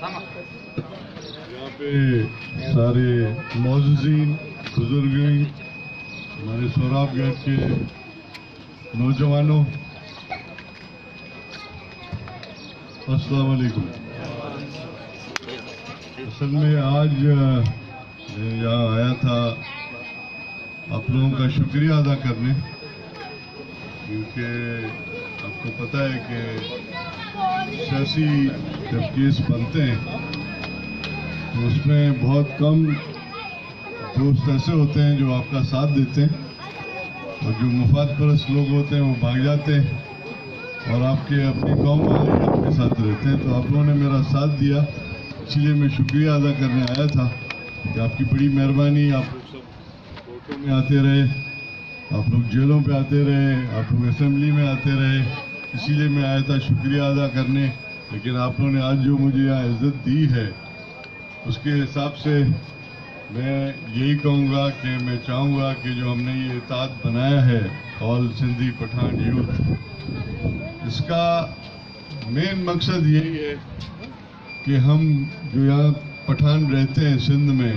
यहाँ पे सारे मौजूदीन बुजुर्गीन, हमारे सोहराब गेट के नौजवानों, अस्सलाम वालेकुम। असल में आज मैं यहाँ आया था आप लोगों का शुक्रिया अदा करने, क्योंकि आपको पता है कि सियासी जब केस बनते हैं तो उसमें बहुत कम दोस्त ऐसे होते हैं जो आपका साथ देते हैं, और जो मुफाद परस्त लोग होते हैं वो भाग जाते हैं और आपके अपनी कौम वाले आपके साथ रहते हैं। तो आप लोगों ने मेरा साथ दिया, इसलिए मैं शुक्रिया अदा करने आया था कि आपकी बड़ी मेहरबानी। आप लोग सब कोर्टों में आते रहे, आप लोग जेलों पे आते रहे, आप लोग असेंबली में आते रहे, इसीलिए मैं आया था शुक्रिया अदा करने। लेकिन आप लोगों ने आज जो मुझे यहाँ इज़्ज़त दी है उसके हिसाब से मैं यही कहूँगा कि मैं चाहूँगा कि जो हमने ये इत्तेहाद बनाया है ऑल सिंधी पठान यूथ, इसका मेन मकसद यही है कि हम जो यहाँ पठान रहते हैं सिंध में,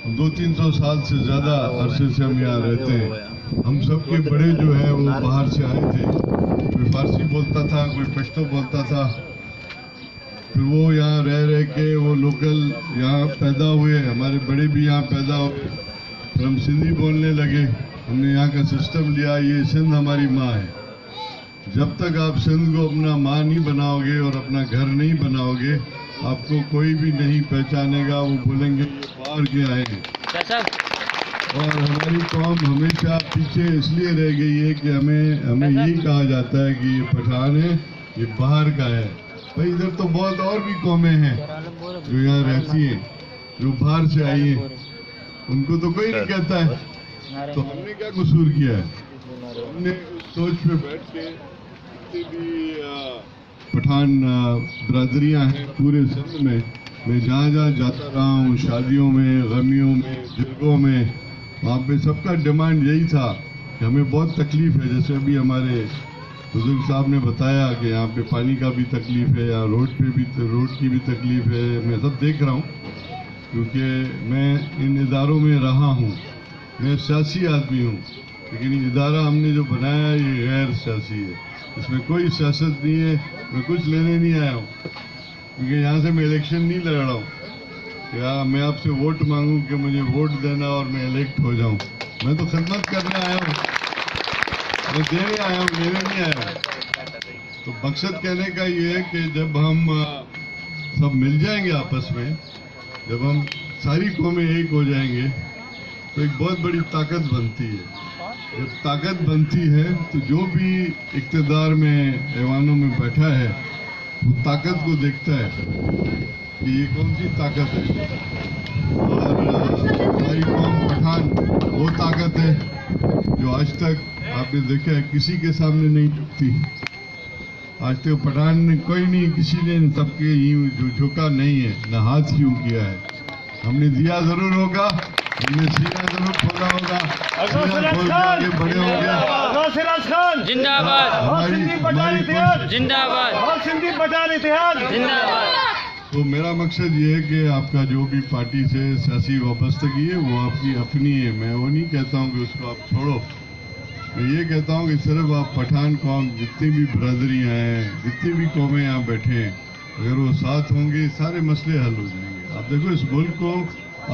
200-300 साल से ज़्यादा अरसे से हम यहाँ रहते हैं। हम सबके बड़े जो है वो बाहर से आए थे, कोई फारसी बोलता था, कोई पश्तो बोलता था, फिर वो यहाँ रह के वो लोकल यहाँ पैदा हुए, हमारे बड़े भी यहाँ पैदा हुए, फिर हम सिंधी बोलने लगे, हमने यहाँ का सिस्टम लिया। ये सिंध हमारी माँ है। जब तक आप सिंध को अपना माँ नहीं बनाओगे और अपना घर नहीं बनाओगे, आपको कोई भी नहीं पहचानेगा। वो बोलेंगे ये बाहर के आए हैं। और हमारी कौम हमेशा पीछे इसलिए रह गई है कि हमें यही कहा जाता है कि ये पठान है, ये बाहर का है। भाई इधर तो बहुत और भी कौमें हैं जो यहाँ रहती हैं, जो बाहर से आई हैं, उनको तो कोई नहीं कहता है। तो हमने क्या कसूर किया है? हमने उस सोच पे बैठ के जितनी भी पठान बरादरियाँ हैं पूरे सिंध में, मैं जहाँ जहाँ जाता रहा हूँ, शादियों में, गमियों में, जरगों में, वहाँ पे सबका डिमांड यही था कि हमें बहुत तकलीफ है। जैसे अभी हमारे बुजुर्ग साहब ने बताया कि यहाँ पे पानी का भी तकलीफ है, यहाँ रोड की भी तकलीफ है। मैं सब देख रहा हूँ क्योंकि मैं इन इदारों में रहा हूँ। मैं सियासी आदमी हूँ, लेकिन ये इदारा हमने जो बनाया है ये गैर सियासी है, इसमें कोई सियासत नहीं है। मैं कुछ लेने नहीं आया हूँ, क्योंकि यहाँ से मैं इलेक्शन नहीं लड़ रहा हूँ या मैं आपसे वोट मांगूँ कि मुझे वोट देना और मैं इलेक्ट हो जाऊँ। मैं तो खिदमत करने आया हूँ, मैं देने आया हूँ, लेने नहीं आया हूँ। तो मकसद कहने का ये है कि जब हम सब मिल जाएंगे आपस में, जब हम सारी कौमें एक हो जाएंगे तो एक बहुत बड़ी ताकत बनती है। जब ताकत बनती है तो जो भी इक़्तिदार में ऐवानों में बैठा है वो ताकत को देखता है कि ये कौन सी ताकत है। और हमारी कौम पठान वो ताकत है जो आज तक आपने देखा है किसी के सामने नहीं झुकती। आज तक पठान ने कोई नहीं, किसी ने सबके यूं झुका नहीं है, न हाथ यूं किया है। हमने दिया जरूर होगा, हमने सीना जरूर खोला होगा, सीना खोल के आगे बड़े होंगे। जिंदाबाद जिंदाबाद जिंदाबाद। तो मेरा मकसद ये है कि आपका जो भी पार्टी से सियासी वाबस्तगी है वो आपकी अपनी है। मैं वो नहीं कहता हूँ कि उसको आप छोड़ो, मैं ये कहता हूँ कि सिर्फ आप पठान कौम जितनी भी बरादरियाँ हैं, जितनी भी कौमें यहाँ बैठे हैं, अगर वो साथ होंगे सारे मसले हल हो जाएंगे। आप देखो इस मुल्क को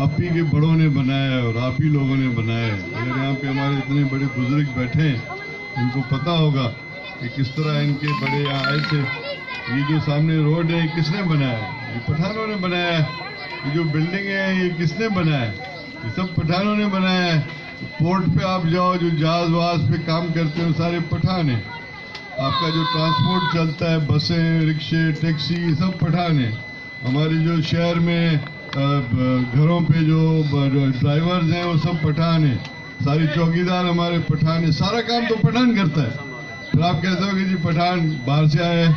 आप ही के बड़ों ने बनाया है और आप ही लोगों ने बनाया है। अगर यहाँ पे हमारे इतने बड़े बुजुर्ग बैठे हैं, इनको पता होगा कि किस तरह इनके बड़े यहाँ आए थे। ये जो सामने रोड है किसने बनाया है? ये पठानों ने बनाया है। ये जो बिल्डिंग है ये किसने बनाया है? ये सब पठानों ने बनाया है। पोर्ट पे आप जाओ, जो जहाज वहाज पे काम करते हो सारे पठान हैं। आपका जो ट्रांसपोर्ट चलता है, बसें, रिक्शे, टैक्सी, ये सब पठान है। हमारे जो शहर में घरों पे जो ड्राइवर्स हैं वो सब पठान हैं। सारी चौकीदार हमारे पठान है। सारा काम तो पठान करता है। फिर आप कहते हो कि जी पठान बाहर से आया है,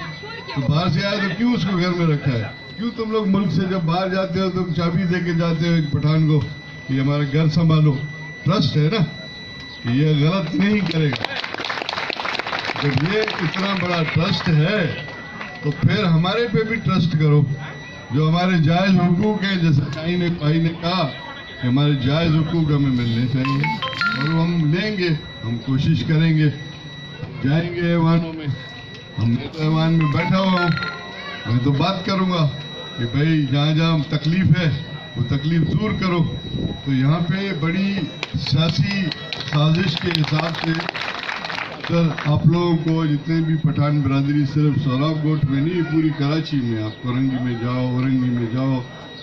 तो बाहर से आया तो क्यों उसको घर में रखा है? क्यों तुम लोग मुल्क से जब बाहर जाते हो तो चाबी दे के जाते हो एक पठान को कि हमारा घर संभालो? ट्रस्ट है ना कि ये गलत नहीं करेगा। जब ये इतना बड़ा ट्रस्ट है तो फिर हमारे पे भी ट्रस्ट करो। जो हमारे जायज़ हुकूक हैं, जैसे शाहीन भाई ने कहा कि हमारे जायज़ हुकूक हमें मिलने चाहिए और वो हम लेंगे, हम कोशिश करेंगे। जाएंगे ऐवानों में, मैं तो ऐवान में बैठा हुआ हूँ, मैं तो बात करूँगा कि भाई जहाँ जहाँ तकलीफ है वो तकलीफ दूर करो। तो यहाँ पे बड़ी सियासी साजिश के हिसाब से सर आप लोगों को, जितने भी पठान बिरादरी, सिर्फ सोराब गोट में नहीं, पूरी कराची में, आप कोरंगी में जाओ, औरंगी में जाओ,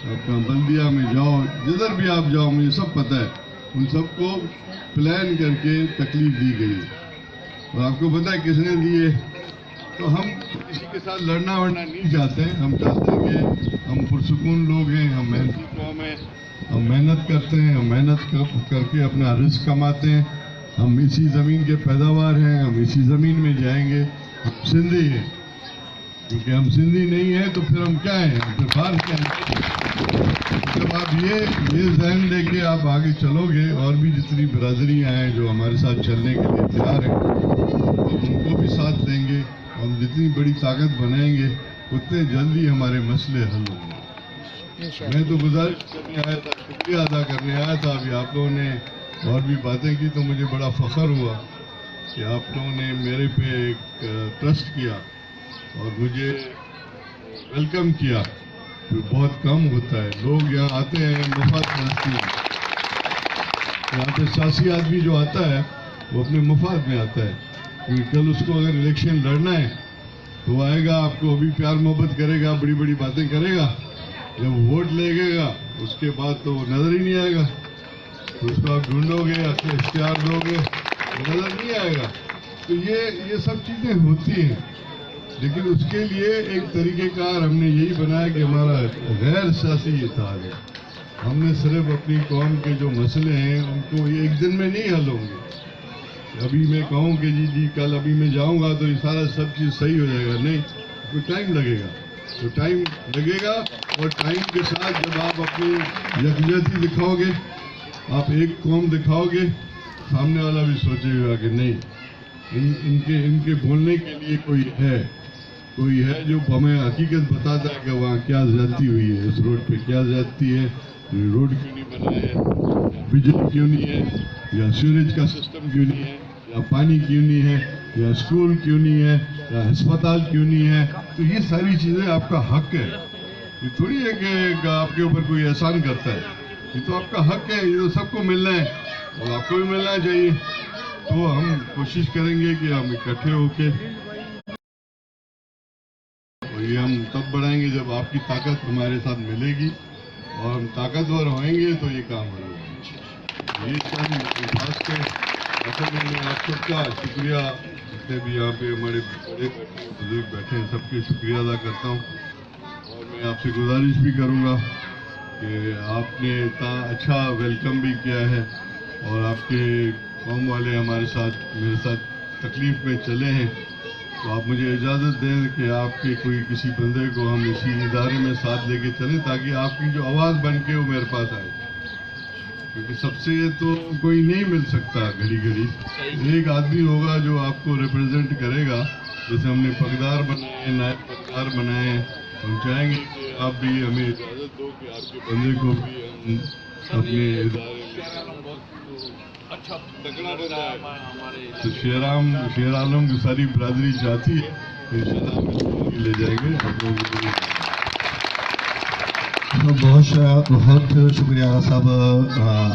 अपना बल्दिया में जाओ, जिधर भी आप जाओ, मुझे सब पता है, उन सबको प्लान करके तकलीफ दी गई और आपको पता है किसने दी है। तो हम किसी के साथ लड़ना वड़ना नहीं चाहते हैं, हम चाहते हैं कि हम पुरसुकून लोग हैं, हम मेहनती कौम हैं, हम मेहनत करते हैं, हम मेहनत करके अपना रिस्क कमाते हैं, हम इसी ज़मीन के पैदावार हैं, हम इसी ज़मीन में जाएंगे, हम सिंधी हैं। क्योंकि हम सिंधी नहीं हैं तो फिर हम क्या हैं, फिर बाहर क्या हैं। जब आप ये ज़हन लेके आप आगे चलोगे, और भी जितनी बिरादरियाँ हैं जो हमारे साथ चलने के लिए तैयार हैं, तो उनको भी साथ देंगे, हम जितनी बड़ी ताकत बनाएंगे उतने जल्दी हमारे मसले हल होंगे। मैं तो गुजारिश करने आया था, शुक्रिया अदा करने आया था। अभी आप लोगों ने और भी बातें की तो मुझे बड़ा फ़ख्र हुआ कि आप लोगों ने मेरे पे एक ट्रस्ट किया और मुझे वेलकम किया, जो बहुत कम होता है। लोग यहाँ आते हैं मुफाद परस्ती में, यहाँ पे सियासी आदमी जो आता है वो अपने मुफाद में आता है, क्योंकि कल उसको अगर इलेक्शन लड़ना है तो वो आएगा, आपको अभी प्यार मोहब्बत करेगा, बड़ी बड़ी बातें करेगा, जब वोट लेगा उसके बाद तो वो नज़र ही नहीं आएगा, तो उसको आप ढूंढोगे, अपने इख्तियार दोगे, वो नज़र नहीं आएगा। तो ये सब चीज़ें होती हैं, लेकिन उसके लिए एक तरीक़ेकार हमने यही बनाया कि हमारा गैर सियासी इत्तेहाद है। हमने सिर्फ अपनी कौम के जो मसले हैं उनको ये एक दिन में नहीं हल होंगे। अभी मैं कहूँ कि जी कल अभी मैं जाऊँगा तो ये सारा सब चीज़ सही हो जाएगा, नहीं, कोई टाइम लगेगा। तो टाइम लगेगा, और टाइम के साथ जब आप अपनी यकजहती दिखाओगे, आप एक कौम दिखाओगे, सामने वाला भी सोचेगा कि नहीं, इनके बोलने के लिए कोई है जो हमें हकीकत बताता है कि वहाँ क्या ज्यादती हुई है, इस रोड पे क्या ज्यादती है, रोड क्यों नहीं बना है, बिजली क्यों नहीं है, या सीवरेज का सिस्टम क्यों नहीं है, या पानी क्यों नहीं है, या स्कूल क्यों नहीं है, या अस्पताल क्यों नहीं है। तो ये सारी चीज़ें आपका हक है, ये थोड़ी है कि आपके ऊपर कोई एहसान करता है, ये तो आपका हक है, ये तो सबको मिलना है और आपको भी मिलना चाहिए। तो हम कोशिश करेंगे कि हम इकट्ठे होके, और ये हम तब बढ़ाएंगे जब आपकी ताकत हमारे साथ मिलेगी, और हम ताकतवर होएंगे तो ये काम होगा। ये चंद खास के असल में मैं आप सबका शुक्रिया, जितने भी यहाँ पे हमारे बड़े बुजुर्ग बैठे हैं, सबके शुक्रिया अदा करता हूँ। और मैं आपसे गुजारिश भी करूँगा कि आपने इतना अच्छा वेलकम भी किया है, और आपके कौम वाले हमारे साथ, मेरे साथ तकलीफ़ में चले हैं, तो आप मुझे इजाज़त दें कि आपके कोई किसी बंदे को हम इसी इदारे में साथ लेके चलें, ताकि आपकी जो आवाज़ बन के वो मेरे पास आए, क्योंकि सबसे तो कोई नहीं मिल सकता घड़ी घड़ी। एक आदमी होगा जो आपको रिप्रेजेंट करेगा, जैसे हमने पगदार बनाए, नायब पगदार बनाए हैं, हम चाहेंगे कि आप भी हमें इजाज़त दो कि आपके बंदे को भी हम अपने इदारे में अच्छा तगड़ा बनाए। तो शेर आलम की सारी बिरादरी चाहती है, इंशाअल्लाह हम ले जाएंगे आप लोगों को। बहुत शुक्रिया साहब,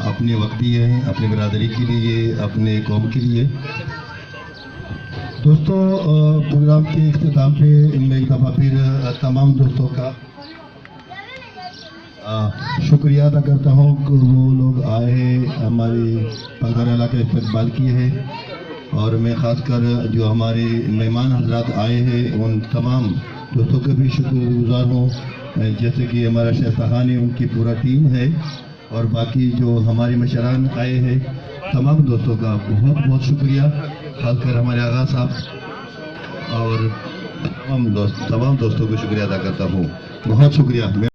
अपने वक्त दिए हैं अपनी बिरादरी के लिए, अपने कौम के लिए। दोस्तों, प्रोग्राम के इख्तिताम पे मैं एक दफ़ा फिर तमाम दोस्तों का शुक्रिया अदा करता हूँ कि वो लोग आए, हमारे पगदार इलाके का इस्तकबाल किए हैं, और मैं ख़ासकर जो हमारे मेहमान हजरात आए हैं उन तमाम दोस्तों के भी शुक्रगुजार हूँ, जैसे कि हमारा शहसानी, उनकी पूरा टीम है, और बाकी जो हमारे मशरान आए हैं, तमाम दोस्तों का बहुत बहुत शुक्रिया, खासकर हमारे आगा साहब और तमाम दोस्तों को शुक्रिया अदा करता हूँ। बहुत शुक्रिया।